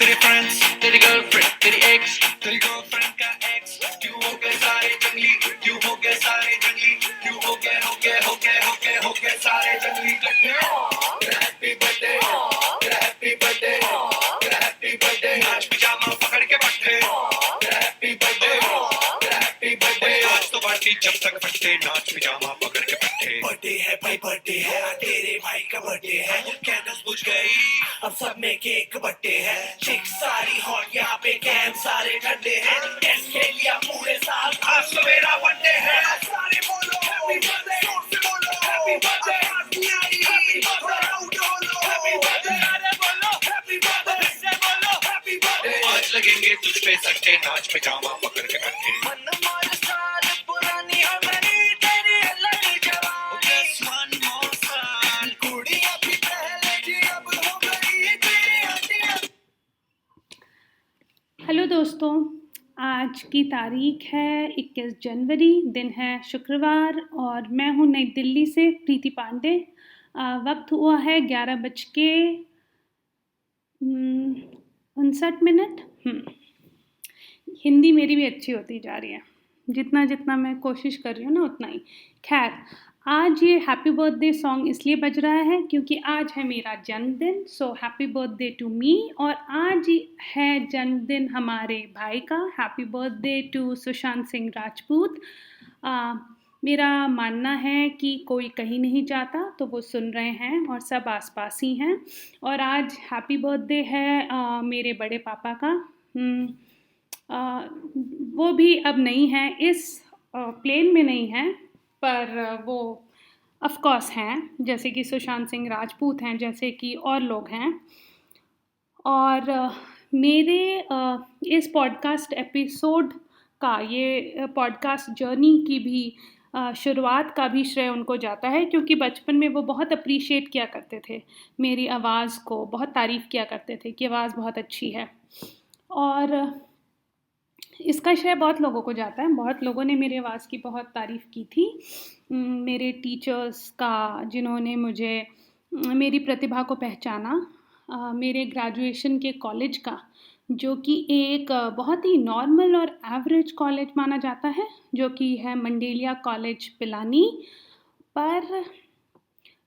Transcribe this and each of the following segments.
तेरे फ्रेंड्स, तेरी गर्लफ्रेंड, तेरी एक्स, तेरी गर्लफ्रेंड का एक्स, क्यों हो गए सारे जंगली, क्यों हो गए सारे जंगली, क्यों हो गए सारे जंगली इकट्ठे। तेरा हैप्पी बर्थडे, तेरा हैप्पी बर्थडे, तेरा हैप्पी बर्थडे, आज पिजामा पकड़ के बैठे। तेरा हैप्पी बर्थडे, तेरा हैप्पी बर्थडे, आज तो पार्टी जब तक फटते, नाच पिजामा पकड़ के बैठे। बर्थडे है भाई, बर्थडे है, तेरे भाई का बर्थडे है, कैंडल्स बुझ गई, अब सब में केक बर्थडे है, चिक सारी हॉट, यहाँ पे कैंप सारे ठंडे हैं, टेस्ट के लिया पूरे साल, आज तो मेरा बर्थडे है। सारे बोलो हैप्पी बर्थडे, जोर से बोलो happy birthday, happy birthday, happy birthday, अरे बोलो हैप्पी बर्थडे, से बोलो हैप्पी बर्थडे, आज लगेंगे तुझ पे सट्टे, नाच पिजामा पकड़ के बैठे। हेलो दोस्तों, आज की तारीख है 21 जनवरी, दिन है शुक्रवार और मैं हूँ नई दिल्ली से प्रीति पांडे। वक्त हुआ है 11:59। हिंदी मेरी भी अच्छी होती जा रही है, जितना जितना मैं कोशिश कर रही हूँ ना उतना ही। खैर, आज ये हैप्पी बर्थडे सॉन्ग इसलिए बज रहा है क्योंकि आज है मेरा जन्मदिन। So happy birthday to me. और आज है जन्मदिन हमारे भाई का। Happy birthday to Sushant Singh Rajput. मेरा मानना है कि कोई कहीं नहीं जाता तो वो सुन रहे हैं और सब आसपास ही हैं। और आज हैप्पी बर्थडे है मेरे बड़े पापा का। वो भी अब नहीं हैं, इस प्लेन में नहीं हैं, पर वो ऑफ कोर्स हैं, जैसे कि सुशांत सिंह राजपूत हैं, जैसे कि और लोग हैं। और मेरे इस पॉडकास्ट एपिसोड का, ये पॉडकास्ट जर्नी की भी शुरुआत का भी श्रेय उनको जाता है, क्योंकि बचपन में वो बहुत अप्रिशिएट किया करते थे मेरी आवाज़ को, बहुत तारीफ़ किया करते थे कि आवाज़ बहुत अच्छी है। और इसका श्रेय बहुत लोगों को जाता है। बहुत लोगों ने मेरी आवाज़ की बहुत तारीफ़ की थी। मेरे टीचर्स का, जिन्होंने मुझे मेरी प्रतिभा को पहचाना। मेरे ग्रेजुएशन के कॉलेज का, जो कि एक बहुत ही नॉर्मल और एवरेज कॉलेज माना जाता है, जो कि है मंडेलिया कॉलेज पिलानी। पर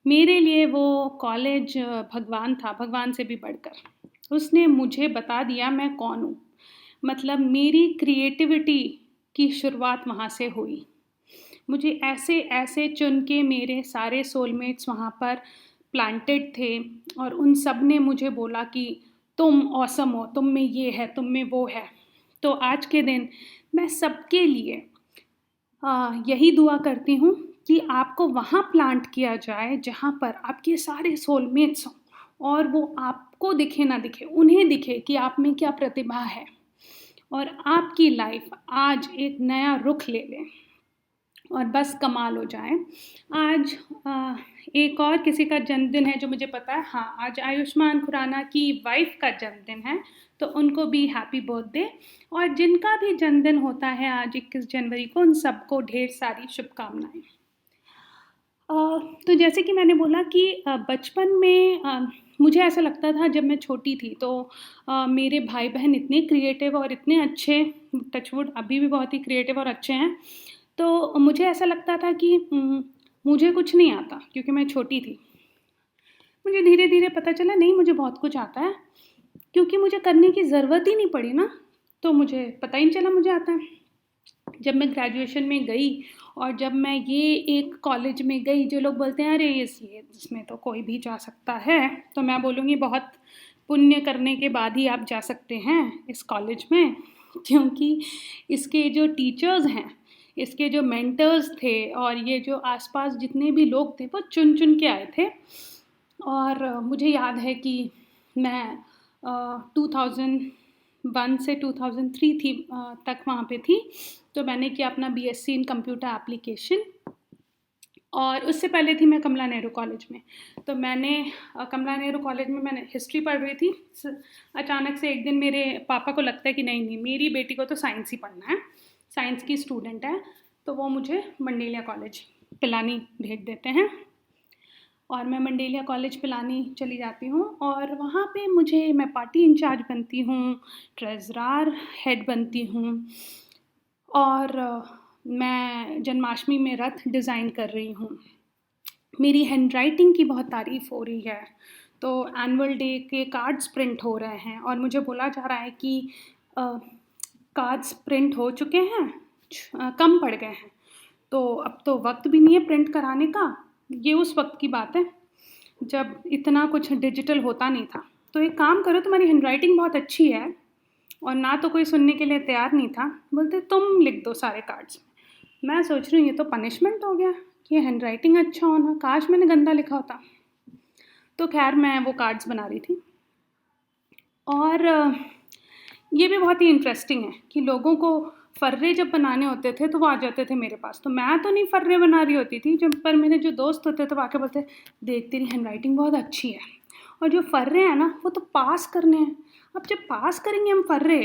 मेरे लिए वो कॉलेज भगवान था, भगवान से भी बढ़कर। उसने मुझे बता दिया मैं कौन हूँ। मतलब मेरी क्रिएटिविटी की शुरुआत वहाँ से हुई। मुझे ऐसे ऐसे चुन के मेरे सारे सोलमेट्स वहाँ पर प्लांटेड थे और उन सब ने मुझे बोला कि तुम ऑसम हो, तुम में ये है, तुम में वो है। तो आज के दिन मैं सबके लिए यही दुआ करती हूँ कि आपको वहाँ प्लांट किया जाए जहाँ पर आपके सारे सोलमेट्स हों, और वो आपको दिखे ना दिखे, उन्हें दिखे कि आप में क्या प्रतिभा है, और आपकी लाइफ आज एक नया रुख ले लें और बस कमाल हो जाए। आज एक और किसी का जन्मदिन है जो मुझे पता है। हाँ, आज आयुष्मान खुराना की वाइफ का जन्मदिन है, तो उनको भी हैप्पी बर्थडे। और जिनका भी जन्मदिन होता है आज 21 जनवरी को, उन सबको ढेर सारी शुभकामनाएं। तो जैसे कि मैंने बोला कि बचपन में मुझे ऐसा लगता था जब मैं छोटी थी, तो मेरे भाई बहन इतने क्रिएटिव और इतने अच्छे, टचवुड अभी भी बहुत ही क्रिएटिव और अच्छे हैं, तो मुझे ऐसा लगता था कि मुझे कुछ नहीं आता क्योंकि मैं छोटी थी। मुझे धीरे धीरे पता चला नहीं, मुझे बहुत कुछ आता है, क्योंकि मुझे करने की ज़रूरत ही नहीं पड़ी ना, तो मुझे पता ही नहीं चला मुझे आता है। जब मैं ग्रेजुएशन में गई और जब मैं ये एक कॉलेज में गई, जो लोग बोलते हैं अरे इसमें तो कोई भी जा सकता है, तो मैं बोलूँगी बहुत पुण्य करने के बाद ही आप जा सकते हैं इस कॉलेज में, क्योंकि इसके जो टीचर्स हैं, इसके जो मेंटर्स थे और ये जो आसपास जितने भी लोग थे, वो चुन चुन के आए थे। और मुझे याद है कि मैं 2001 से 2003 तक वहाँ पे थी। तो मैंने किया अपना BSc इन कंप्यूटर एप्लीकेशन, और उससे पहले थी मैं कमला नेहरू कॉलेज में। तो मैंने कमला नेहरू कॉलेज में मैंने हिस्ट्री पढ़ रही थी। अचानक से एक दिन मेरे पापा को लगता है कि नहीं, मेरी बेटी को तो साइंस ही पढ़ना है, साइंस की स्टूडेंट है, तो वो मुझे मंडेलिया कॉलेज पिलानी भेज देते हैं। और मैं मंडेलिया कॉलेज पिलानी चली जाती हूँ और वहाँ पे मैं पार्टी इंचार्ज बनती हूँ, ट्रेज़रर हेड बनती हूँ और मैं जन्माष्टमी में रथ डिज़ाइन कर रही हूँ। मेरी हैंडराइटिंग की बहुत तारीफ़ हो रही है, तो एनुअल डे के कार्ड्स प्रिंट हो रहे हैं और मुझे बोला जा रहा है कि कार्ड्स प्रिंट हो चुके हैं, कम पड़ गए हैं, तो अब तो वक्त भी नहीं है प्रिंट कराने का। ये उस वक्त की बात है जब इतना कुछ डिजिटल होता नहीं था। तो एक काम करो, तुम्हारी हैंडराइटिंग बहुत अच्छी है, और ना तो कोई सुनने के लिए तैयार नहीं था, बोलते तुम लिख दो सारे कार्ड्स। मैं सोच रही हूँ ये तो पनिशमेंट हो गया कि हैंडराइटिंग अच्छा होना, काश मैंने गंदा लिखा होता। तो खैर मैं वो कार्ड्स बना रही थी और ये भी बहुत ही इंटरेस्टिंग है कि लोगों को फर्रे जब बनाने होते थे तो वो आ जाते थे मेरे पास। तो मैं तो नहीं फर्रे बना रही होती थी, जब पर मेरे जो दोस्त होते थे वो आके बोलते, देख तेरी हैंडराइटिंग बहुत अच्छी है, और जो फर्रे हैं ना वो तो पास करने हैं। अब जब पास करेंगे हम फर्रे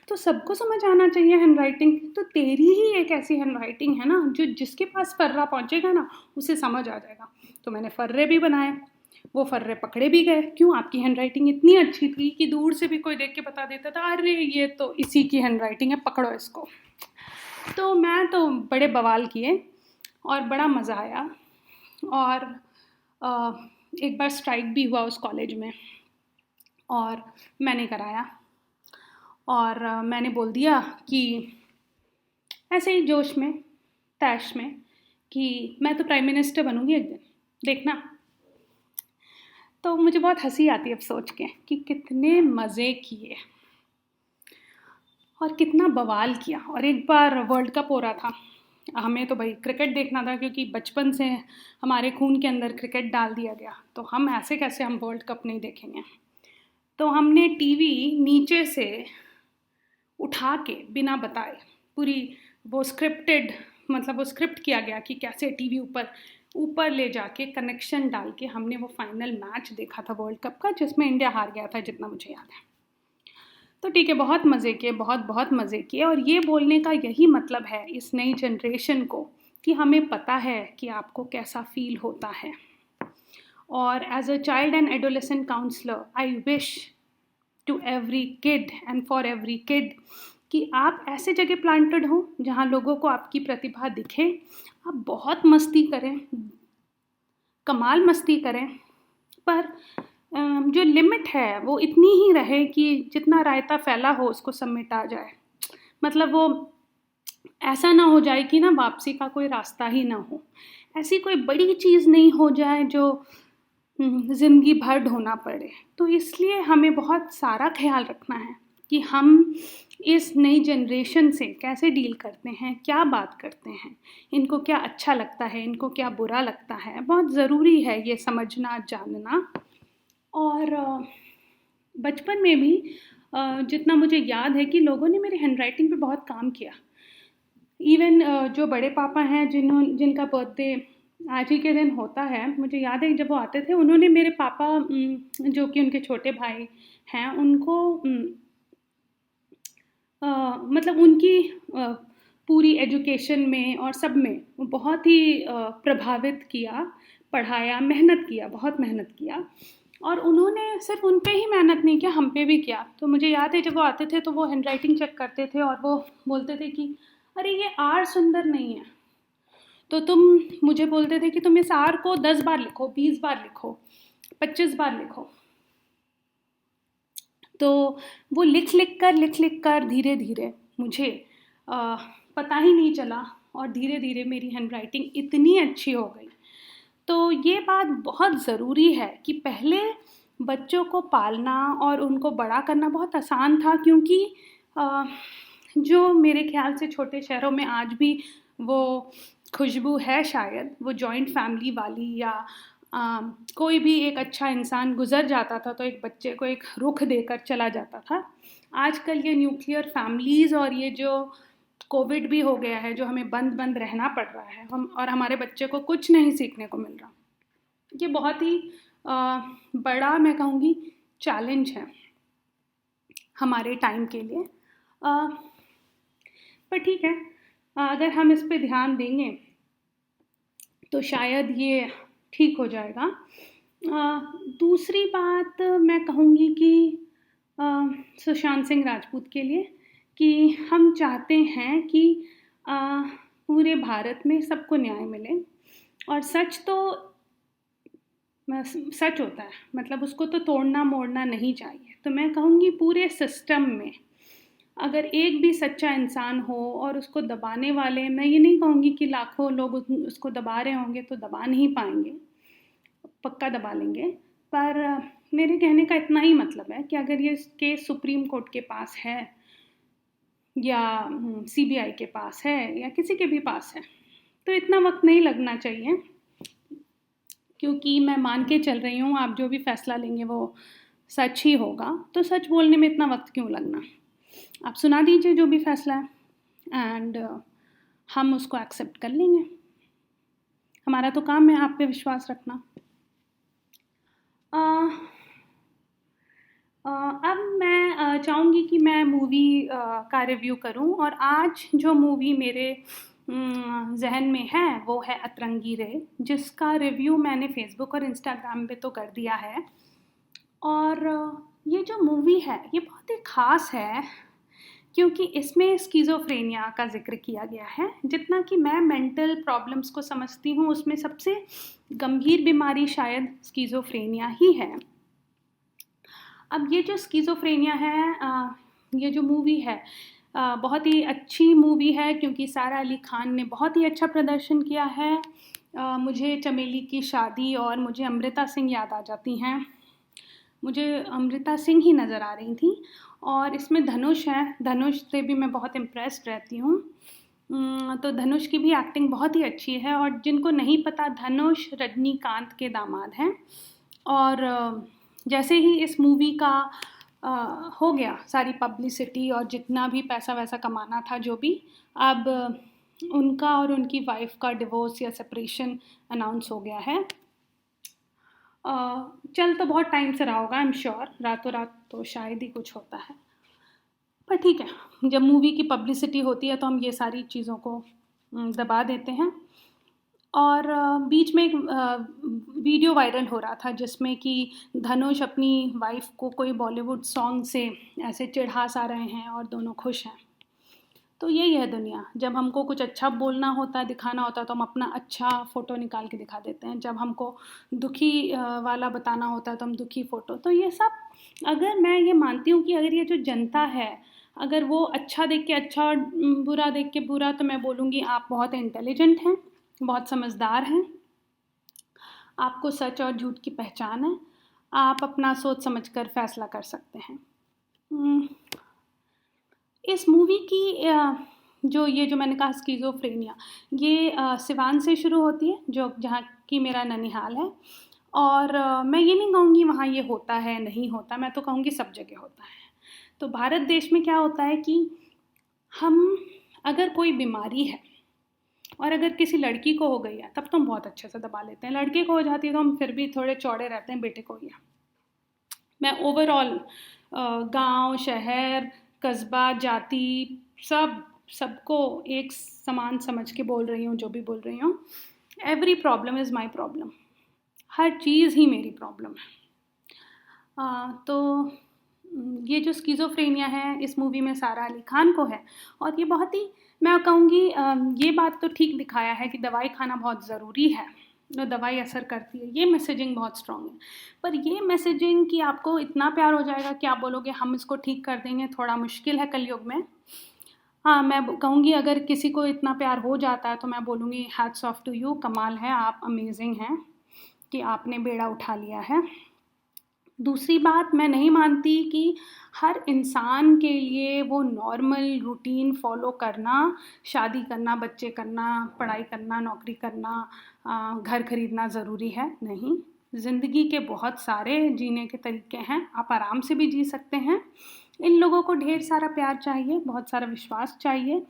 तो सबको समझ आना चाहिए हैंडराइटिंग। तो तेरी ही एक ऐसी हैंडराइटिंग है ना जो जिसके पास फर्रा पहुंचेगा ना उसे समझ आ जाएगा। तो मैंने फर्रे भी बनाए, वो फर्रे पकड़े भी गए। क्यों? आपकी हैंडराइटिंग इतनी अच्छी थी कि दूर से भी कोई देख के बता देता था, अरे ये तो इसी की हैंडराइटिंग है, पकड़ो इसको। तो मैं तो बड़े बवाल किए और बड़ा मज़ा आया। और एक बार स्ट्राइक भी हुआ उस कॉलेज में और मैंने कराया और मैंने बोल दिया कि ऐसे ही जोश में तैश में कि मैं तो प्राइम मिनिस्टर बनूंगी एक दिन, देखना। तो मुझे बहुत हंसी आती है अब सोच के कि कितने मज़े किए और कितना बवाल किया। और एक बार वर्ल्ड कप हो रहा था, हमें तो भाई क्रिकेट देखना था क्योंकि बचपन से हमारे खून के अंदर क्रिकेट डाल दिया गया, तो हम ऐसे कैसे हम वर्ल्ड कप नहीं देखेंगे। तो हमने टीवी नीचे से उठा के बिना बताए पूरी वो स्क्रिप्टेड, मतलब वो स्क्रिप्ट किया गया कि कैसे टीवी ऊपर ऊपर ले जाके कनेक्शन डाल के हमने वो फाइनल मैच देखा था वर्ल्ड कप का, जिसमें इंडिया हार गया था जितना मुझे याद है। तो ठीक है, बहुत मज़े किए, बहुत बहुत मज़े किए। और ये बोलने का यही मतलब है इस नई जनरेशन को कि हमें पता है कि आपको कैसा फील होता है। और as a child and adolescent counsellor I wish to every kid and for every kid कि आप ऐसे जगह प्लांटेड हो जहाँ लोगों को आपकी प्रतिभा दिखे, आप बहुत मस्ती करें, कमाल मस्ती करें, पर जो लिमिट है वो इतनी ही रहे कि जितना रायता फैला हो उसको समेटा जाए। मतलब वो ऐसा ना हो जाए कि ना वापसी का कोई रास्ता ही ना हो, ऐसी कोई बड़ी चीज़ नहीं हो जाए जो ज़िंदगी भर ढोना पड़े। तो इसलिए हमें बहुत सारा ख्याल रखना है कि हम इस नई जनरेशन से कैसे डील करते हैं, क्या बात करते हैं, इनको क्या अच्छा लगता है, इनको क्या बुरा लगता है। बहुत ज़रूरी है ये समझना, जानना। और बचपन में भी जितना मुझे याद है कि लोगों ने मेरे हैंडराइटिंग पे बहुत काम किया। इवन जो बड़े पापा हैं जिनका बर्थडे आज ही के दिन होता है, मुझे याद है जब वो आते थे उन्होंने मेरे पापा जो कि उनके छोटे भाई हैं उनको मतलब उनकी पूरी एजुकेशन में और सब में वो बहुत ही प्रभावित किया, पढ़ाया, मेहनत किया, बहुत मेहनत किया। और उन्होंने सिर्फ उन पे ही मेहनत नहीं किया, हम पे भी किया। तो मुझे याद है जब वो आते थे तो वो हैंडराइटिंग चेक करते थे और वो बोलते थे कि अरे ये आर सुंदर नहीं है, तो तुम मुझे बोलते थे कि तुम इस आर को 10 बार लिखो, 20 बार लिखो, 25 बार लिखो। तो वो लिख लिख कर धीरे धीरे मुझे पता ही नहीं चला और धीरे धीरे मेरी हैंडराइटिंग इतनी अच्छी हो गई। तो ये बात बहुत ज़रूरी है कि पहले बच्चों को पालना और उनको बड़ा करना बहुत आसान था, क्योंकि जो मेरे ख्याल से छोटे शहरों में आज भी वो खुशबू है, शायद वो जॉइंट फैमिली वाली, या कोई भी एक अच्छा इंसान गुजर जाता था तो एक बच्चे को एक रुख देकर चला जाता था। आजकल ये न्यूक्लियर फैमिलीज़ और ये जो कोविड भी हो गया है, जो हमें बंद बंद रहना पड़ रहा है, हम और हमारे बच्चे को कुछ नहीं सीखने को मिल रहा, ये बहुत ही बड़ा मैं कहूँगी चैलेंज है हमारे टाइम के लिए। पर ठीक है, अगर हम इस पे ध्यान देंगे तो शायद ये ठीक हो जाएगा। दूसरी बात मैं कहूँगी कि सुशांत सिंह राजपूत के लिए कि हम चाहते हैं कि पूरे भारत में सबको न्याय मिले, और सच तो सच होता है, मतलब उसको तो तोड़ना मोड़ना नहीं चाहिए। तो मैं कहूँगी पूरे सिस्टम में अगर एक भी सच्चा इंसान हो और उसको दबाने वाले, मैं ये नहीं कहूँगी कि लाखों लोग उसको दबा रहे होंगे तो दबा नहीं पाएंगे, पक्का दबा लेंगे, पर मेरे कहने का इतना ही मतलब है कि अगर ये केस सुप्रीम कोर्ट के पास है या सीबीआई के पास है या किसी के भी पास है, तो इतना वक्त नहीं लगना चाहिए, क्योंकि मैं मान के चल रही हूँ आप जो भी फैसला लेंगे वो सच ही होगा। तो सच बोलने में इतना वक्त क्यों लगना, आप सुना दीजिए जो भी फैसला है, एंड हम उसको एक्सेप्ट कर लेंगे। हमारा तो काम है आप पे विश्वास रखना। अब मैं चाहूँगी कि मैं मूवी का रिव्यू करूँ, और आज जो मूवी मेरे जहन में है वो है अतरंगी रे, जिसका रिव्यू मैंने फेसबुक और इंस्टाग्राम पे तो कर दिया है। और ये जो मूवी है ये बहुत ही ख़ास है क्योंकि इसमें स्किज़ोफ्रेनिया का ज़िक्र किया गया है। जितना कि मैं मेंटल प्रॉब्लम्स को समझती हूँ उसमें सबसे गंभीर बीमारी शायद स्किज़ोफ्रेनिया ही है। अब ये जो स्किज़ोफ्रेनिया है, ये जो मूवी है बहुत ही अच्छी मूवी है क्योंकि सारा अली खान ने बहुत ही अच्छा प्रदर्शन किया है। मुझे चमेली की शादी और मुझे अमृता सिंह याद आ जाती हैं। मुझे अमृता सिंह ही नज़र आ रही थी, और इसमें धनुष है। धनुष से भी मैं बहुत इम्प्रेस्ड रहती हूँ। तो धनुष की भी एक्टिंग बहुत ही अच्छी है, और जिनको नहीं पता धनुष रजनीकांत के दामाद हैं। और जैसे ही इस मूवी का हो गया सारी पब्लिसिटी और जितना भी पैसा वैसा कमाना था जो भी, अब उनका और उनकी वाइफ का डिवोर्स या सेपरेशन अनाउंस हो गया है। चल तो बहुत टाइम से रहा होगा, आई एम श्योर, रातों रात तो शायद ही कुछ होता है, पर ठीक है, जब मूवी की पब्लिसिटी होती है तो हम ये सारी चीज़ों को दबा देते हैं। और बीच में एक वीडियो वायरल हो रहा था जिसमें कि धनुष अपनी वाइफ को कोई बॉलीवुड सॉन्ग से ऐसे चिढ़ा सा रहे हैं और दोनों खुश हैं। तो यही है दुनिया, जब हमको कुछ अच्छा बोलना होता है, दिखाना होता है, तो हम अपना अच्छा फ़ोटो निकाल के दिखा देते हैं। जब हमको दुखी वाला बताना होता है तो हम दुखी फ़ोटो। तो ये सब, अगर मैं ये मानती हूँ कि अगर ये जो जनता है अगर वो अच्छा देख के अच्छा और बुरा देख के बुरा, तो मैं बोलूँगी आप बहुत इंटेलिजेंट हैं, बहुत समझदार हैं, आपको सच और झूठ की पहचान है, आप अपना सोच समझ कर फैसला कर सकते हैं। इस मूवी की जो मैंने कहा स्किज़ोफ्रेनिया, ये सिवान से शुरू होती है, जो जहाँ की मेरा ननिहाल है। और मैं ये नहीं कहूँगी वहाँ ये होता है नहीं होता, मैं तो कहूँगी सब जगह होता है। तो भारत देश में क्या होता है कि हम, अगर कोई बीमारी है और अगर किसी लड़की को हो गई है तब तो हम बहुत अच्छे से दबा लेते हैं, लड़के को हो जाती है तो हम फिर भी थोड़े चौड़े रहते हैं, बेटे को ही है। मैं ओवरऑल गांव, शहर, कस्बा, जाति, सबको एक समान समझ के बोल रही हूँ, जो भी बोल रही हूँ। Every problem is my problem, हर चीज़ ही मेरी प्रॉब्लम है। तो ये जो स्किज़ोफ्रेनिया है इस मूवी में सारा अली खान को है, और ये बहुत ही, मैं कहूँगी ये बात तो ठीक दिखाया है कि दवाई खाना बहुत ज़रूरी है, तो दवाई असर करती है, ये मैसेजिंग बहुत स्ट्रॉन्ग है। पर ये मैसेजिंग कि आपको इतना प्यार हो जाएगा कि आप बोलोगे हम इसको ठीक कर देंगे, थोड़ा मुश्किल है कलयुग में। हाँ, मैं कहूँगी अगर किसी को इतना प्यार हो जाता है तो मैं बोलूँगी हैट्स ऑफ टू यू, कमाल है, आप अमेजिंग हैं कि आपने बेड़ा उठा लिया है। दूसरी बात, मैं नहीं मानती कि हर इंसान के लिए वो नॉर्मल रूटीन फॉलो करना, शादी करना, बच्चे करना, पढ़ाई करना, नौकरी करना, घर खरीदना ज़रूरी है। नहीं, ज़िंदगी के बहुत सारे जीने के तरीके हैं, आप आराम से भी जी सकते हैं। इन लोगों को ढेर सारा प्यार चाहिए, बहुत सारा विश्वास चाहिए,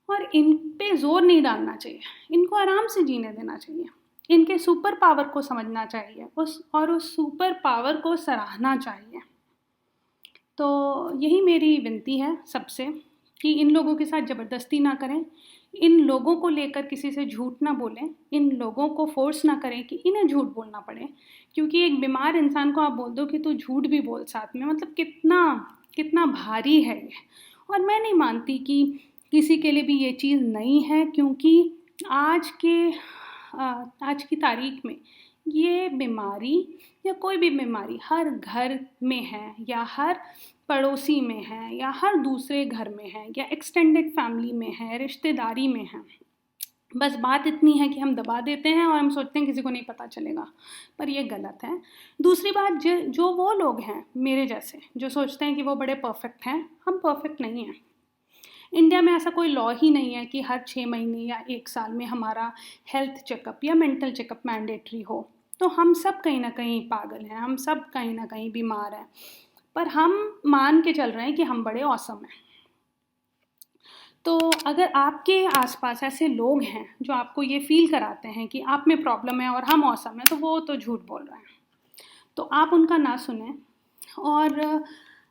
और इन पे ज़ोर नहीं डालना चाहिए, इनको आराम से जीने देना चाहिए, इनके सुपर पावर को समझना चाहिए उस सुपर पावर को सराहना चाहिए। तो यही मेरी विनती है सबसे कि इन लोगों के साथ ज़बरदस्ती ना करें, इन लोगों को लेकर किसी से झूठ ना बोलें, इन लोगों को फोर्स ना करें कि इन्हें झूठ बोलना पड़े, क्योंकि एक बीमार इंसान को आप बोल दो कि तू झूठ भी बोल साथ में, मतलब कितना कितना भारी है ये। और मैं नहीं मानती कि किसी के लिए भी ये चीज़ नहीं है, क्योंकि आज की तारीख में ये बीमारी या कोई भी बीमारी हर घर में है, या हर पड़ोसी में है, या हर दूसरे घर में है, या एक्सटेंडेड फैमिली में है, रिश्तेदारी में है। बस बात इतनी है कि हम दबा देते हैं और हम सोचते हैं किसी को नहीं पता चलेगा, पर ये गलत है। दूसरी बात, जो वो लोग हैं मेरे जैसे जो सोचते हैं कि वो बड़े परफेक्ट हैं, हम परफेक्ट नहीं हैं। इंडिया में ऐसा कोई लॉ ही नहीं है कि हर 6 महीने या 1 साल में हमारा हेल्थ चेकअप या मेंटल चेकअप मैंडेटरी हो। तो हम सब कहीं ना कहीं पागल हैं, हम सब कहीं ना कहीं बीमार हैं, पर हम मान के चल रहे हैं कि हम बड़े औसम हैं। तो अगर आपके आसपास ऐसे लोग हैं जो आपको ये फील कराते हैं कि आप में प्रॉब्लम है और हम औसम हैं, तो वो तो झूठ बोल रहे हैं। तो आप उनका ना सुने। और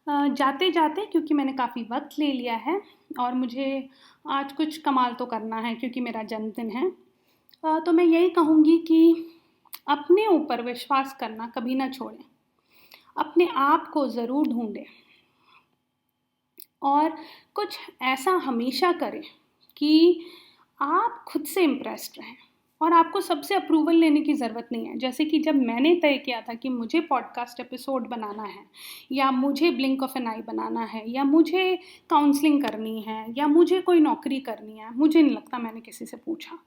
जाते जाते, क्योंकि मैंने काफ़ी वक्त ले लिया है और मुझे आज कुछ कमाल तो करना है क्योंकि मेरा जन्मदिन है, तो मैं यही कहूँगी कि अपने ऊपर विश्वास करना कभी ना छोड़ें, अपने आप को ज़रूर ढूंढें और कुछ ऐसा हमेशा करें कि आप खुद से इम्प्रेस्ड रहें और आपको सबसे अप्रूवल लेने की ज़रूरत नहीं है। जैसे कि जब मैंने तय किया था कि मुझे पॉडकास्ट एपिसोड बनाना है, या मुझे ब्लिंक ऑफ एन आई बनाना है, या मुझे काउंसलिंग करनी है, या मुझे कोई नौकरी करनी है, मुझे नहीं लगता मैंने किसी से पूछा।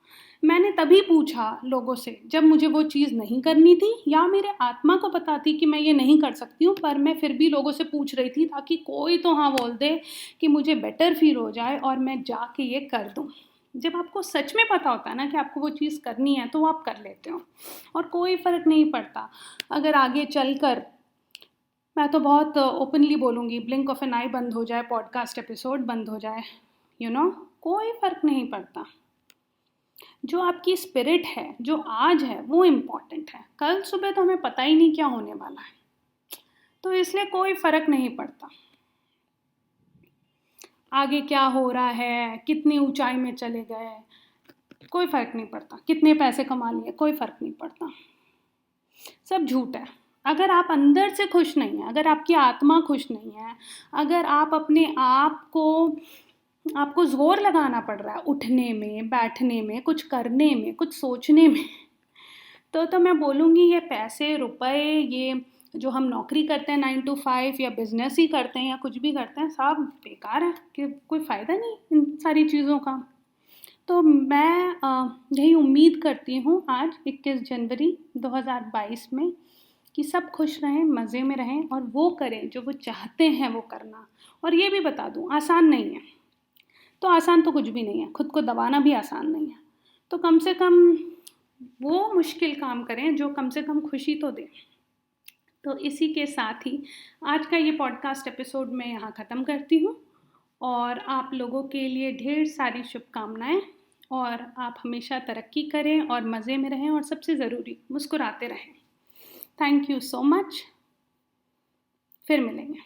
मैंने तभी पूछा लोगों से जब मुझे वो चीज़ नहीं करनी थी, या मेरे आत्मा को पता थी कि मैं ये नहीं कर सकती हूँ, पर मैं फिर भी लोगों से पूछ रही थी ताकि कोई तो हाँ बोल दे कि मुझे बेटर फील हो जाए और मैं जाके ये कर दूँ। जब आपको सच में पता होता है ना कि आपको वो चीज़ करनी है, तो वो आप कर लेते हो और कोई फ़र्क नहीं पड़ता अगर आगे चलकर, मैं तो बहुत ओपनली बोलूँगी, ब्लिंक ऑफ एन आई बंद हो जाए, पॉडकास्ट एपिसोड बंद हो जाए, कोई फ़र्क नहीं पड़ता। जो आपकी स्पिरिट है, जो आज है, वो इम्पॉर्टेंट है। कल सुबह तो हमें पता ही नहीं क्या होने वाला है, तो इसलिए कोई फ़र्क नहीं पड़ता आगे क्या हो रहा है, कितनी ऊंचाई में चले गए, कोई फ़र्क नहीं पड़ता, कितने पैसे कमा लिए, कोई फ़र्क नहीं पड़ता। सब झूठ है। अगर आप अंदर से खुश नहीं हैं, अगर आपकी आत्मा खुश नहीं है, अगर आप अपने आप को, आपको ज़ोर लगाना पड़ रहा है उठने में, बैठने में, कुछ करने में, कुछ सोचने में, तो मैं बोलूँगी ये पैसे, रुपए, ये जो हम नौकरी करते हैं 9 to 5, या बिजनेस ही करते हैं, या कुछ भी करते हैं, सब बेकार है, कि कोई फ़ायदा नहीं इन सारी चीज़ों का। तो मैं यही उम्मीद करती हूँ आज 21 जनवरी 2022 में कि सब खुश रहें, मज़े में रहें और वो करें जो वो चाहते हैं वो करना। और ये भी बता दूँ, आसान नहीं है, तो आसान तो कुछ भी नहीं है, खुद को दबाना भी आसान नहीं है, तो कम से कम वो मुश्किल काम करें जो कम से कम खुशी तो दे। तो इसी के साथ ही आज का ये पॉडकास्ट एपिसोड मैं यहाँ ख़त्म करती हूँ और आप लोगों के लिए ढेर सारी शुभकामनाएं, और आप हमेशा तरक्की करें और मज़े में रहें, और सबसे ज़रूरी मुस्कुराते रहें। थैंक यू सो मच, फिर मिलेंगे।